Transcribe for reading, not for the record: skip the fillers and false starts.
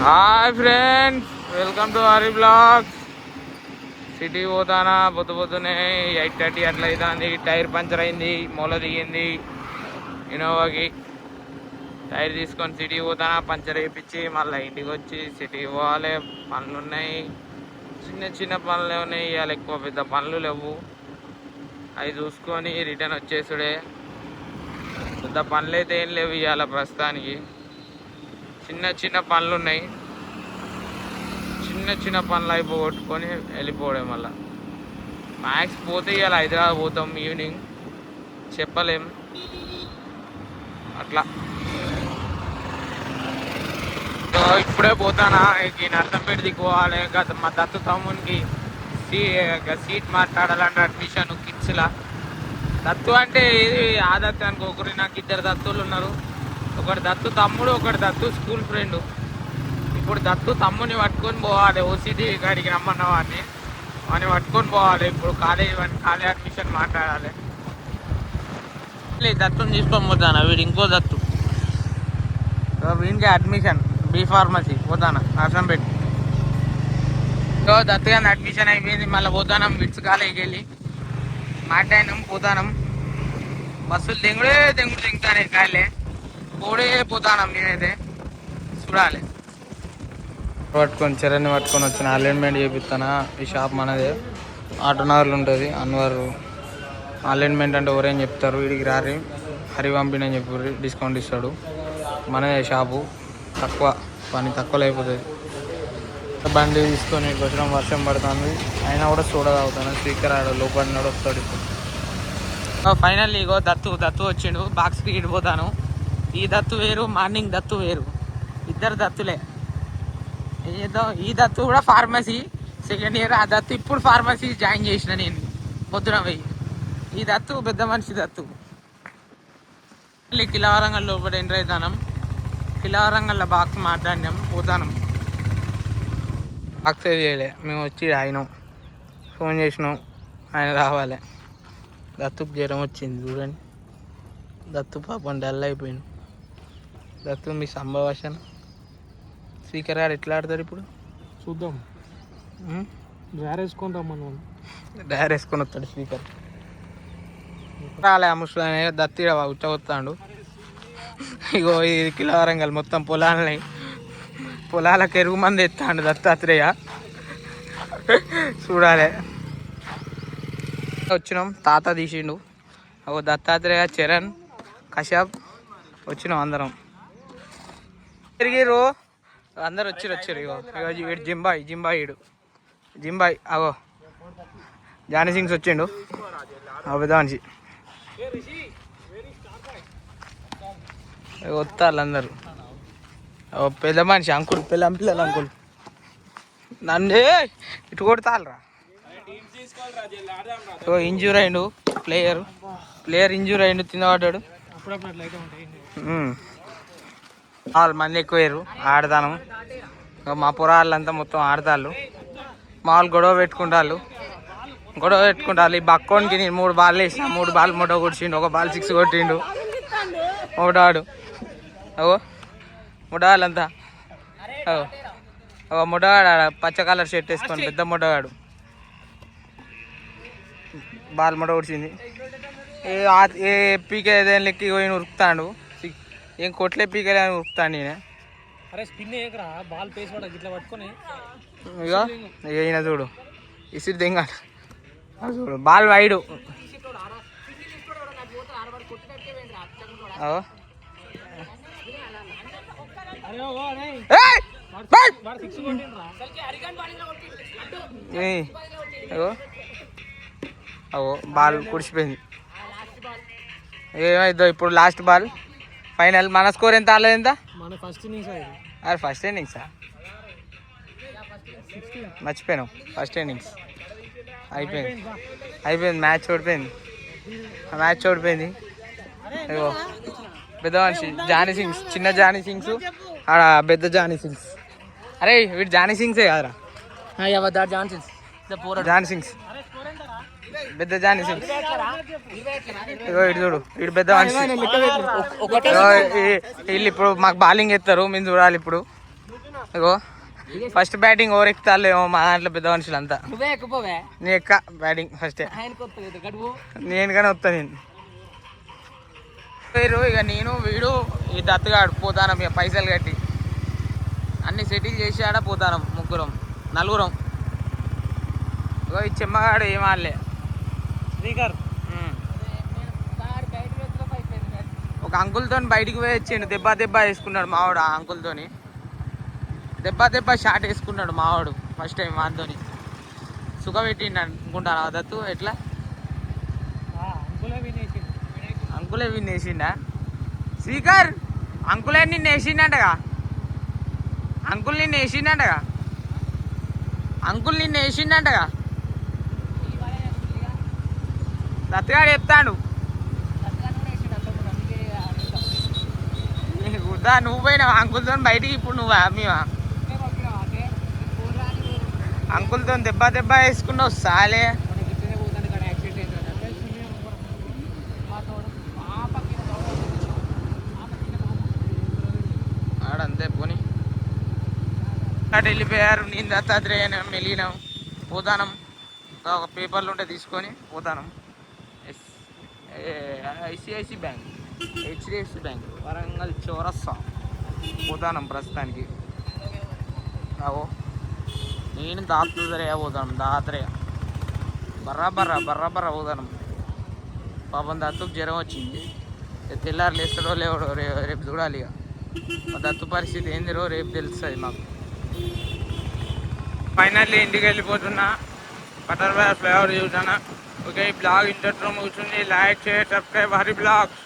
Hi friends, welcome to Hari blogs. City పోతానా పొద్దునే 8:30 అట్లా అవుతుంది. టైర్ పంచర్ అయింది, మూల దిగింది ఇన్నోవాకి. టైర్ తీసుకొని సిటీ పోతానా, పంచర్ వేయించి మళ్ళీ ఇంటికి వచ్చి సిటీ పోవాలి. పనులు ఉన్నాయి, చిన్న చిన్న పనులు ఉన్నాయి. ఇవాళ ఎక్కువ పెద్ద పనులు లేవు, అవి చూసుకొని రిటర్న్ వచ్చేసుడే. పెద్ద పనులు అయితే ఏం లేవు ఇవాళ ప్రస్తుతానికి. చిన్న చిన్న పనులు ఉన్నాయి, చిన్న చిన్న పనులు అయిపోగొట్టుకొని వెళ్ళిపోవడం. మళ్ళీ మ్యాక్స్ పోతే ఇవాళ హైదరాబాద్ పోతాం ఈవినింగ్, చెప్పలేం అట్లా. సో ఇప్పుడే పోతానా, ఈ నర్సంపేట దిక్కుపోవాలి. మా దత్తు తమ్మునికి సీట్ మాట్లాడాలంటే అడ్మిషన్ కిడ్స్లా. దత్తు అంటే ఇది ఆ దత్తు అనుకోకరి, నాకు 2 దత్తులు ఉన్నారు. ఒకటి దత్తు తమ్ముడు, ఒకటి దత్తు స్కూల్ ఫ్రెండ్. ఇప్పుడు దత్తు తమ్ముని పట్టుకొని పోవాలి, ఓసిటీ కాడికి రమ్మన్న వాడిని పట్టుకొని పోవాలి. ఇప్పుడు కాలేజ్ అడ్మిషన్ మాట్లాడాలి. దత్తుని తీసుకొని పోతాను, వీడు ఇంకో దత్తు, వీడికి అడ్మిషన్ బీ ఫార్మసీ పోతాను నర్సంపేట. సో దత్తు కానీ అడ్మిషన్ అయిపోయింది. మళ్ళీ పోతానం విట్స్ కాలేజీకి వెళ్ళి మాట్లాడినాం. పోతానం, బస్సులు దింగుతానే కాలే పోడే పోతానం. నేనైతే చూడాలి. పట్టుకొని చరణ్ని పట్టుకొని వచ్చిన అలైన్మెంట్ చేపిస్తానా. ఈ షాప్ మనదే, ఆటోనగర్లు ఉంటుంది. అన్వర్ అలైన్మెంట్ అంటే ఎవరేం చెప్తారు, వీడికి రారి హరి పంపిణని చెప్పి డిస్కౌంట్ ఇస్తాడు. మనదే షాపు, తక్కువ పని తక్కువలో అయిపోతుంది. బండి తీసుకొని ఇక్కడికి వచ్చిన వర్షం పడుతుంది, అయినా కూడా సోడా తాగుతాను. స్పీకర్ ఆడ లోపల వస్తాడు. ఇప్పుడు ఫైనల్లీ ఇగో దత్తు వచ్చిండు. బాక్స్కి ఇడిపోతాను. ఈ దత్తు వేరు, మార్నింగ్ దత్తు వేరు, ఇద్దరు దత్తులే. ఏదో ఈ దత్తు కూడా ఫార్మసీ సెకండ్ ఇయర్. ఆ దత్తు ఇప్పుడు ఫార్మసీ జాయిన్ చేసిన నేను పొద్దున పోయి. ఈ దత్తు పెద్ద మనిషి దత్తు. మళ్ళీ కిలవరంగల్ లోపల ఎంటర్ అవుతాం. కిలవరంగల్లో బాక్స్ మాట్లాడినాం, పోతాం. బాక్స్ చేయలే, మేము వచ్చి ఆయనం ఫోన్ చేసినాం, ఆయన రావాలి. దత్తుకు జ్వరం వచ్చింది చూడండి. దత్తు పాపం డల్ అయిపోయింది. దత్తు మీ సంభాషణ స్పీకర్ గారు ఎట్లా ఆడతారు ఇప్పుడు చూద్దాం. డ్రైవర్ వేసుకొని రమ్మను, డ్రైవర్ వేసుకొని వస్తాడు స్పీకర్. రాలే ముసలి దత్తి ఉచ్చగొస్తాడు. ఇగో ఇది కిలవరంగల్ మొత్తం పొలాలకు ఎరుగు మంది ఎత్తాడు దత్తాత్రేయ. చూడాలి. వచ్చినాం, తాత తీసిండు. ఒక దత్తాత్రేయ, చరణ్, కశ్యప్ వచ్చినాం అందరం. తిరిగిరు అందరు వచ్చారు. ఇగో వీడు జింబాయి అగో జానీ సింగ్స్ వచ్చిండు. పెద్ద మనిషి వస్తారు అందరు. పెద్ద మనిషి అంకుల్, పిల్లలు అంకుల్. నన్ను ఇటు కొడతారా. ఇంజూర్ అయిండు ప్లేయర్ ఇంజూర్ అయిండు, తినబడ్డాడు. వాళ్ళు మంది ఎక్కువయ్యారు, ఆడతాను. మా పొరాళ్ళంతా మొత్తం ఆడతాళ్ళు. మామూలు గొడవ పెట్టుకుంటారు. ఈ బక్కోనికి నేను 3 బాల్ వేసిన, 3 బాల్ మొట్ట కొట్టిండు. ఒక బాల్ 6 కొట్టిండు మొడాడు. మొడాళ్ళంతా మొట్టగాడు పచ్చ కలర్ షర్ట్ వేసుకొని, పెద్ద మొట్టగాడు బాల్ మొట్ట కొడిచింది. ఏ పీకే ఏదైనా లెక్కి పోయి ఉరుకుతాడు. ఏం కొట్లే పీకలే అని ఉరుకుతాడు. నేనే ఇక ఈయన చూడు ఇసురు దింగాడు. చూడు బాల్ వైడు. బాల్ కుడిచిపోయింది. ఏమైందో ఇప్పుడు లాస్ట్ బాల్ ఫైనల్. మన స్కోర్ ఎంత ఆడలేదు? ఎంత ఫస్ట్ ఇన్నింగ్సా? మర్చిపోయినాం. ఫస్ట్ ఇన్నింగ్స్ అయిపోయింది. మ్యాచ్ ఓడిపోయింది. అయ్యో పెద్ద మనిషి జానీ సింగ్స్, చిన్న జానీ సింగ్స్, ఆడ పెద్ద జానీ సింగ్స్. అరే వీడు జానీ సింగ్సే కదరా. జానీ సింగ్స్ పెద్ద జానీ సింగ్స్. ఇటు చూడు, ఇటు పెద్ద మనిషి. వీళ్ళు ఇప్పుడు మాకు బౌలింగ్ ఎత్తారు, మేము చూడాలి ఇప్పుడు. ఇగో ఫస్ట్ బ్యాటింగ్ ఓవర్ ఎక్కుతాలేమో మా దాంట్లో పెద్ద మనుషులంతా. నువ్వే ఎక్కుపోవే. నీ ఎక్క బ్యాటింగ్ ఫస్ట్ నేను కానీ వస్తా నేను పేరు. ఇక నేను వీడు ఈ దత్తగాడు పోతానం ఇక పైసలు కట్టి అన్ని సెటిల్ చేసి ఆడ పోతానం. ముగ్గురం నలుగురం. ఇగో ఈ చెమ్మగాడు ఏం ఆడలే. స్పీకర్ ఒక అంకుల్తో బయటికి పోయి వచ్చిండు. దెబ్బ వేసుకున్నాడు మావాడు. ఆ అంకుల్తోని దెబ్బ షాట్ వేసుకున్నాడు మావాడు ఫస్ట్ టైం. వాడితోని సుఖ పెట్టిండు అనుకుంటాను ఆ దత్తు. ఎట్లా అంకులే విన్ వేసిండా స్పీకర్? అంకులే నిన్ను వేసిండగా. అంకుల్ నిన్ను వేసిండగా. అంకుల్ నిన్ను వేసిండగా. దత్తగాడు చెప్తాడు. నువ్వు పోయినావు అంకుల్తో బయటికి. ఇప్పుడు నువ్వా మేమా? అంకుల్తో దెబ్బ వేసుకున్నావు సాలే. ఆడంతే పోనీ అటు వెళ్ళిపోయారు. నేను దత్తాత్రేయ మెలిగినాం. పోతానం ఒక పేపర్లు ఉంటే తీసుకొని పోతానం. ICICI bank, HDFC bank, Warangal చౌరస్తా పోతానం ప్రస్తుతానికి. రావో నేను దాత్రేయ పోతాను. దాత్రేయ బర్రా పోతాను. పాపం దత్తుకు జ్వరం వచ్చింది. తెల్లారు లేస్తాడో లేవడో రేపు చూడాలి. ఇక మా దత్తు పరిస్థితి ఏందిరో రేపు తెలుస్తుంది మాకు. ఫైనల్లీ ఇంటికి వెళ్ళిపోతున్నా. బటర్ఫ్లై ఫ్లైఓవర్ చూసానా. ఓకే, ఈ బ్లాగ్ ఇంతట్లో కూర్చుంది. Like share subscribe Hari blogs.